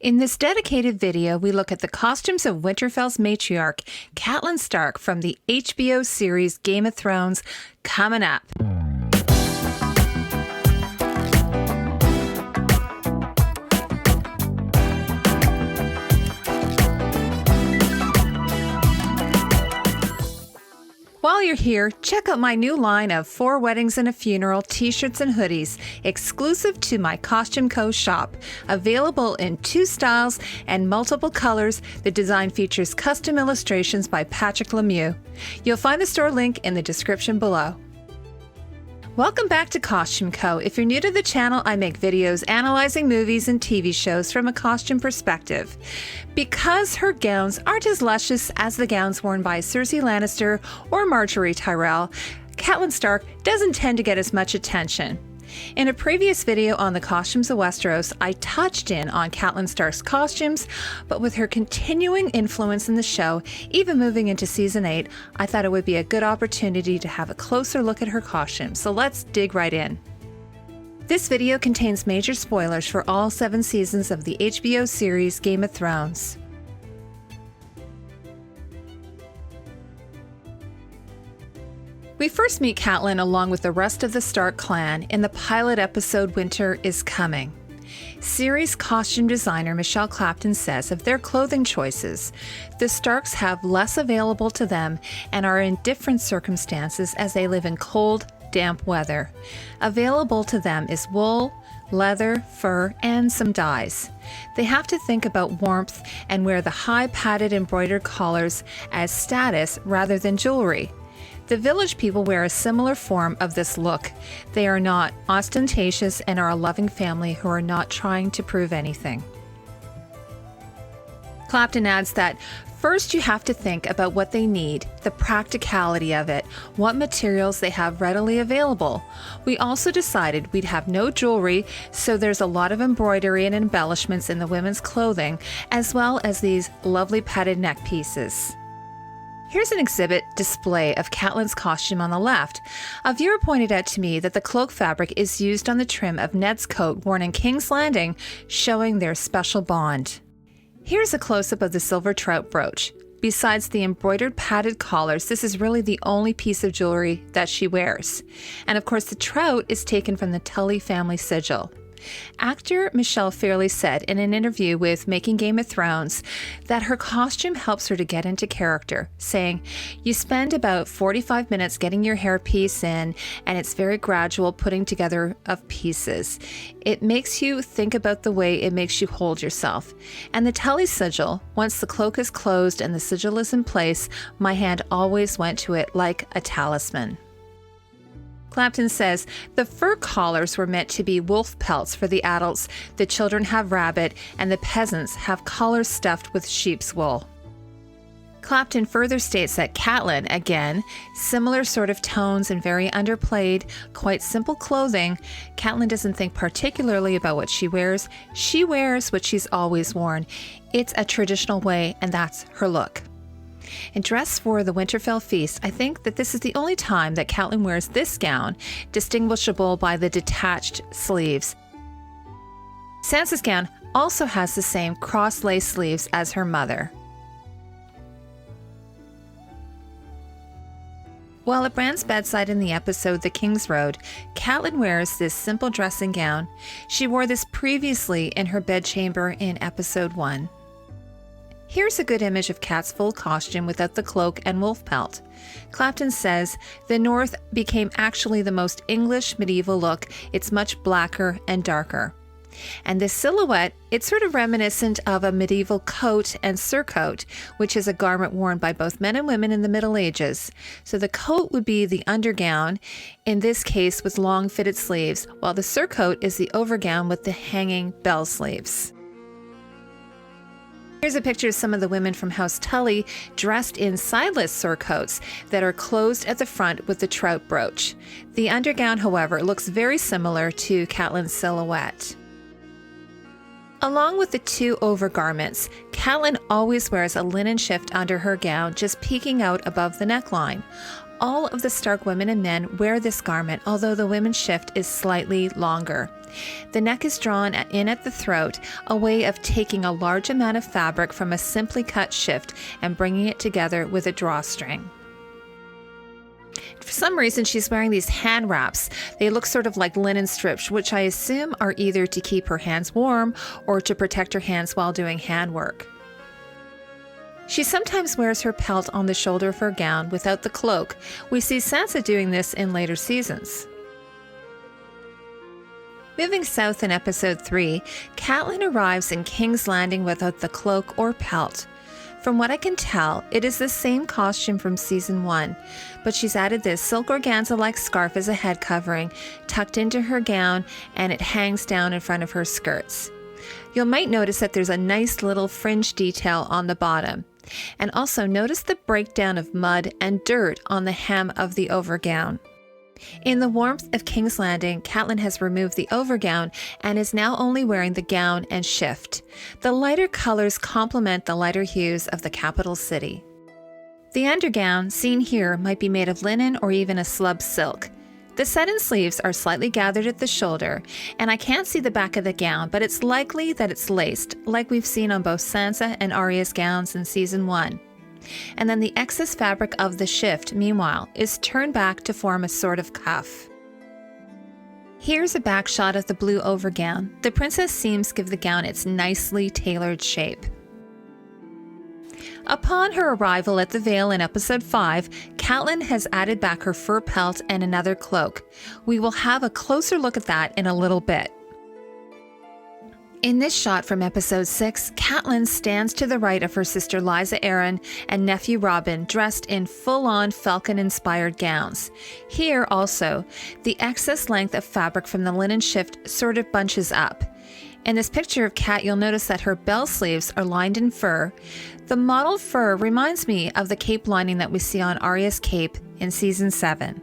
In this dedicated video, we look at the costumes of Winterfell's matriarch, Catelyn Stark, from the HBO series Game of Thrones, coming up. While you're here, check out my new line of 4 Weddings and a Funeral t-shirts and hoodies, exclusive to my Costumeco shop. Available in 2 styles and multiple colors, the design features custom illustrations by Patrick Lemieux. You'll find the store link in the description below. Welcome back to Costumeco. If you're new to the channel, I make videos analyzing movies and TV shows from a costume perspective. Because her gowns aren't as luscious as the gowns worn by Cersei Lannister or Marjorie Tyrell, Catelyn Stark doesn't tend to get as much attention. In a previous video on the costumes of Westeros, I touched in on Catelyn Stark's costumes, but with her continuing influence in the show, even moving into season 8, I thought it would be a good opportunity to have a closer look at her costumes, so let's dig right in. This video contains major spoilers for all 7 seasons of the HBO series Game of Thrones. We first meet Catelyn along with the rest of the Stark clan in the pilot episode Winter is Coming. Series costume designer Michelle Clapton says of their clothing choices, the Starks have less available to them and are in different circumstances as they live in cold, damp weather. Available to them is wool, leather, fur, and some dyes. They have to think about warmth and wear the high padded embroidered collars as status rather than jewelry. The village people wear a similar form of this look. They are not ostentatious and are a loving family who are not trying to prove anything. Clapton adds that first you have to think about what they need, the practicality of it, what materials they have readily available. We also decided we'd have no jewelry, so there's a lot of embroidery and embellishments in the women's clothing, as well as these lovely padded neck pieces. Here's an exhibit display of Catelyn's costume on the left. A viewer pointed out to me that the cloak fabric is used on the trim of Ned's coat worn in King's Landing, showing their special bond. Here's a close-up of the silver trout brooch. Besides the embroidered padded collars, this is really the only piece of jewelry that she wears. And of course, the trout is taken from the Tully family sigil. Actor Michelle Fairley said in an interview with Making Game of Thrones that her costume helps her to get into character, saying, "You spend about 45 minutes getting your hair piece in, and it's very gradual putting together of pieces. It makes you think about the way it makes you hold yourself. And the Tully sigil, once the cloak is closed and the sigil is in place, my hand always went to it like a talisman." Clapton says the fur collars were meant to be wolf pelts for the adults, the children have rabbit, and the peasants have collars stuffed with sheep's wool. Clapton further states that Catelyn, again, similar sort of tones and very underplayed, quite simple clothing. Catelyn doesn't think particularly about what she wears. She wears what she's always worn. It's a traditional way, and that's her look. In Dress for the Winterfell Feast, I think that this is the only time that Catelyn wears this gown, distinguishable by the detached sleeves. Sansa's gown also has the same cross-lace sleeves as her mother. While at Bran's bedside in the episode The King's Road, Catelyn wears this simple dressing gown. She wore this previously in her bedchamber in episode 1. Here's a good image of Kat's full costume without the cloak and wolf pelt. Clapton says the North became actually the most English medieval look. It's much blacker and darker. And this silhouette, it's sort of reminiscent of a medieval coat and surcoat, which is a garment worn by both men and women in the Middle Ages. So the coat would be the undergown, in this case with long fitted sleeves, while the surcoat is the overgown with the hanging bell sleeves. Here's a picture of some of the women from House Tully dressed in sideless surcoats that are closed at the front with the trout brooch. The undergown, however, looks very similar to Catelyn's silhouette. Along with the 2 overgarments, Catelyn always wears a linen shift under her gown, just peeking out above the neckline. All of the Stark women and men wear this garment, although the women's shift is slightly longer. The neck is drawn in at the throat, a way of taking a large amount of fabric from a simply cut shift and bringing it together with a drawstring. For some reason, she's wearing these hand wraps. They look sort of like linen strips, which I assume are either to keep her hands warm or to protect her hands while doing handwork. She sometimes wears her pelt on the shoulder of her gown without the cloak. We see Sansa doing this in later seasons. Moving south in episode 3, Catelyn arrives in King's Landing without the cloak or pelt. From what I can tell, it is the same costume from season 1, but she's added this silk organza-like scarf as a head covering, tucked into her gown, and it hangs down in front of her skirts. You might notice that there's a nice little fringe detail on the bottom. And also notice the breakdown of mud and dirt on the hem of the overgown. In the warmth of King's Landing, Catelyn has removed the overgown and is now only wearing the gown and shift. The lighter colors complement the lighter hues of the capital city. The undergown, seen here, might be made of linen or even a slub silk. The set-in sleeves are slightly gathered at the shoulder, and I can't see the back of the gown, but it's likely that it's laced, like we've seen on both Sansa and Arya's gowns in season 1. And then the excess fabric of the shift, meanwhile, is turned back to form a sort of cuff. Here's a back shot of the blue overgown. The princess seams give the gown its nicely tailored shape. Upon her arrival at the Vale in episode 5, Catelyn has added back her fur pelt and another cloak. We will have a closer look at that in a little bit. In this shot from episode 6, Catelyn stands to the right of her sister Lysa Arryn and nephew Robin, dressed in full-on Falcon-inspired gowns. Here also, the excess length of fabric from the linen shift sort of bunches up. In this picture of Cat, you'll notice that her bell sleeves are lined in fur. The mottled fur reminds me of the cape lining that we see on Arya's cape in season 7.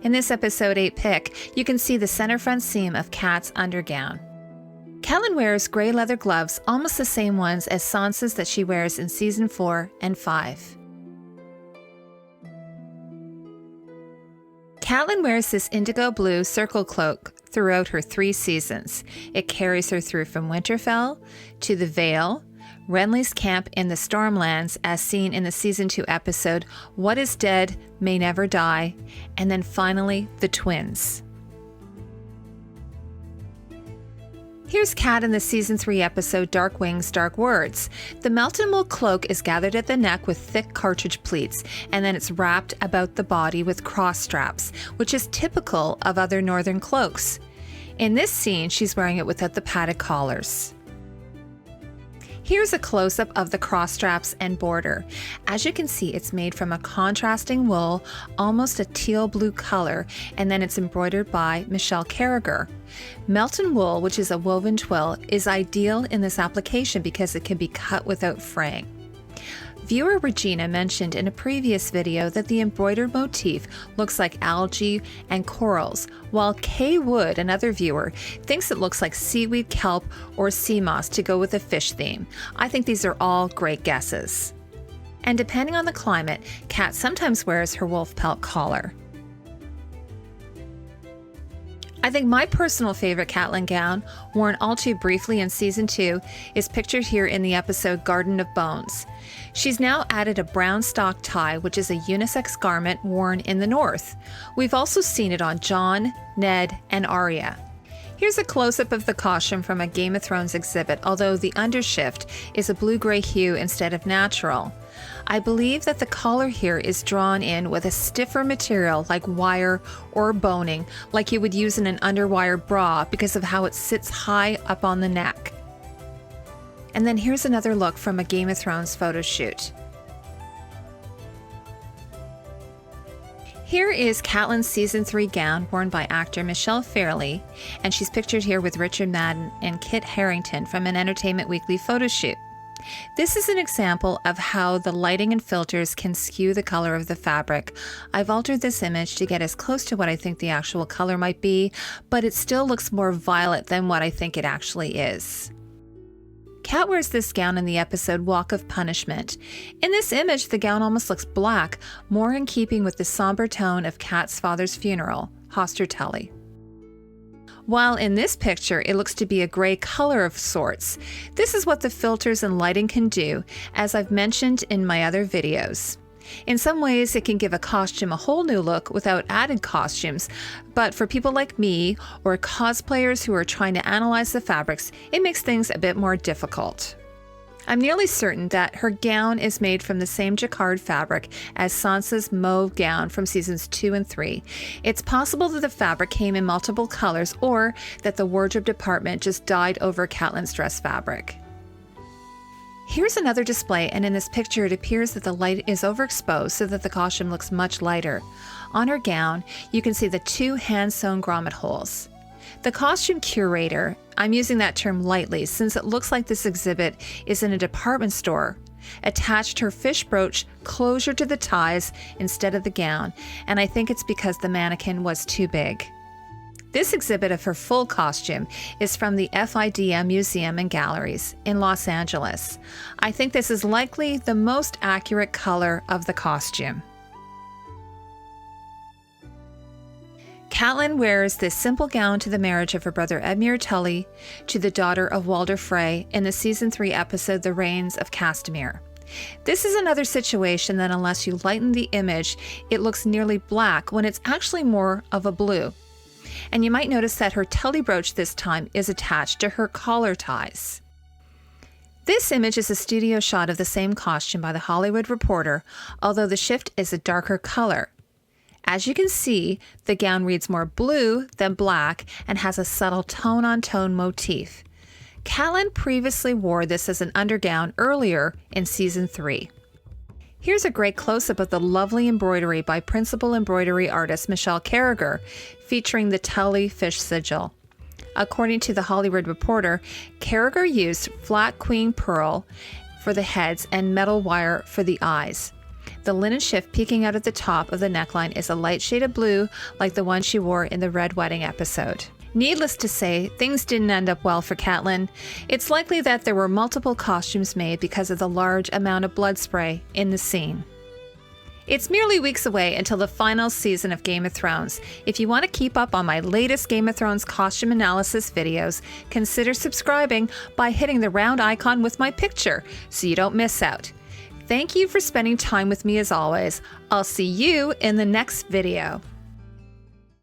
In this episode 8 pic, you can see the center front seam of Cat's undergown. Catelyn wears gray leather gloves, almost the same ones as Sansa's that she wears in season 4 and 5. Catelyn wears this indigo blue circle cloak throughout her 3 seasons. It carries her through from Winterfell to the Vale, Renly's camp in the Stormlands as seen in the season 2 episode What is Dead May Never Die, and then finally the twins. Here's Cat in the season 3 episode Dark Wings, Dark Words. The Melton wool cloak is gathered at the neck with thick cartridge pleats, and then it's wrapped about the body with cross straps, which is typical of other northern cloaks. In this scene, she's wearing it without the padded collars. Here's a close-up of the cross straps and border. As you can see, it's made from a contrasting wool, almost a teal blue color, and then it's embroidered by Michelle Carragher. Melton wool, which is a woven twill, is ideal in this application because it can be cut without fraying. Viewer Regina mentioned in a previous video that the embroidered motif looks like algae and corals, while Kay Wood, another viewer, thinks it looks like seaweed, kelp, or sea moss to go with the fish theme. I think these are all great guesses. And depending on the climate, Cat sometimes wears her wolf pelt collar. I think my personal favorite Catelyn gown, worn all too briefly in season 2, is pictured here in the episode Garden of Bones. She's now added a brown stock tie, which is a unisex garment worn in the North. We've also seen it on Jon, Ned, and Arya. Here's a close-up of the costume from a Game of Thrones exhibit, although the undershift is a blue-gray hue instead of natural. I believe that the collar here is drawn in with a stiffer material like wire or boning, like you would use in an underwire bra because of how it sits high up on the neck. And then here's another look from a Game of Thrones photo shoot. Here is Catelyn's season 3 gown worn by actor Michelle Fairley, and she's pictured here with Richard Madden and Kit Harington from an Entertainment Weekly photo shoot. This is an example of how the lighting and filters can skew the color of the fabric. I've altered this image to get as close to what I think the actual color might be, but it still looks more violet than what I think it actually is. Cat wears this gown in the episode Walk of Punishment. In this image, the gown almost looks black, more in keeping with the somber tone of Cat's father's funeral, Hoster Tully. while in this picture it looks to be a gray color of sorts. This is what the filters and lighting can do, as I've mentioned in my other videos. In some ways, it can give a costume a whole new look without added costumes, but for people like me or cosplayers who are trying to analyze the fabrics, it makes things a bit more difficult. I'm nearly certain that her gown is made from the same jacquard fabric as Sansa's mauve gown from seasons 2 and 3. It's possible that the fabric came in multiple colors or that the wardrobe department just dyed over Catelyn's dress fabric. Here's another display, and in this picture it appears that the light is overexposed so that the costume looks much lighter. On her gown, you can see the 2 hand-sewn grommet holes. The costume curator, I'm using that term lightly since it looks like this exhibit is in a department store, attached her fish brooch closer to the ties instead of the gown, and I think it's because the mannequin was too big. This exhibit of her full costume is from the FIDM Museum and Galleries in Los Angeles. I think this is likely the most accurate color of the costume. Catelyn wears this simple gown to the marriage of her brother Edmure Tully to the daughter of Walder Frey in the season 3 episode The Reigns of Castamere. This is another situation that unless you lighten the image, it looks nearly black when it's actually more of a blue. And you might notice that her Tully brooch this time is attached to her collar ties. This image is a studio shot of the same costume by The Hollywood Reporter, although the shift is a darker color. As you can see, the gown reads more blue than black and has a subtle tone-on-tone motif. Catelyn previously wore this as an undergown earlier in season 3. Here's a great close-up of the lovely embroidery by principal embroidery artist Michelle Carragher, featuring the Tully fish sigil. According to The Hollywood Reporter, Carragher used flat queen pearl for the heads and metal wire for the eyes. The linen shift peeking out at the top of the neckline is a light shade of blue, like the one she wore in the Red Wedding episode. Needless to say, things didn't end up well for Catelyn. It's likely that there were multiple costumes made because of the large amount of blood spray in the scene. It's merely weeks away until the final season of Game of Thrones. If you want to keep up on my latest Game of Thrones costume analysis videos, consider subscribing by hitting the round icon with my picture so you don't miss out. Thank you for spending time with me as always. I'll see you in the next video.